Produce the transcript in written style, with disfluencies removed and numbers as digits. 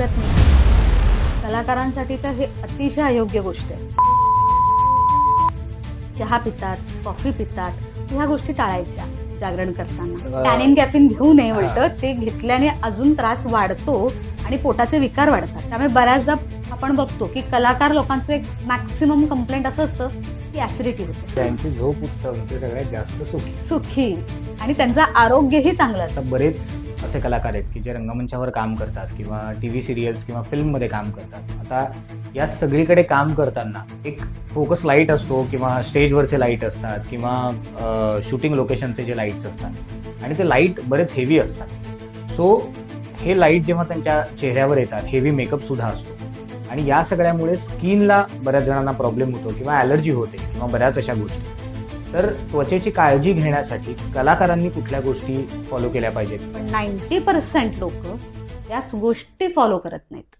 बघत नाही. कलाकारांसाठी तर हे अतिशय अयोग्य गोष्ट आहे. चहा पितात, कॉफी पितात, ह्या गोष्टी टाळायच्या जागरण करताना. टॅनिन कॅफिन घेऊ नये उलट, ते घेतल्याने अजून त्रास वाढतो आणि पोटाचे विकार वाढतात. त्यामुळे बऱ्याचदा आपण बघतो की कलाकार लोकांचं एक मॅक्सिमम कंप्लेंट असं असतं की ऍसिडिटी होते. त्यांची झोप उत्तम, ते सगळ्यात जास्त सुखी आणि त्यांचं आरोग्यही चांगलं असतं. आता बरेच असे कलाकार आहेत की जे रंगमंचावर काम करतात किंवा टीव्ही सिरियल्स किंवा फिल्ममध्ये काम करतात. आता या सगळीकडे काम करताना एक फोकस लाईट असतो किंवा स्टेजवरचे लाईट असतात किंवा शूटिंग लोकेशनचे जे लाईट्स असतात आणि ते लाईट बरेच हेवी असतात. सो हे लाईट जेव्हा त्यांच्या चेहऱ्यावर येतात, हेवी मेकअप सुद्धा असतो आणि या सगळ्यामुळे स्किनला बऱ्याच जणांना प्रॉब्लेम होतो किंवा ॲलर्जी होते किंवा बऱ्याच अशा गोष्टी. तर त्वचेची काळजी घेण्यासाठी कलाकारांनी कुठल्या गोष्टी फॉलो केल्या पाहिजेत? पण 90% लोक त्याच गोष्टी फॉलो करत नाहीत.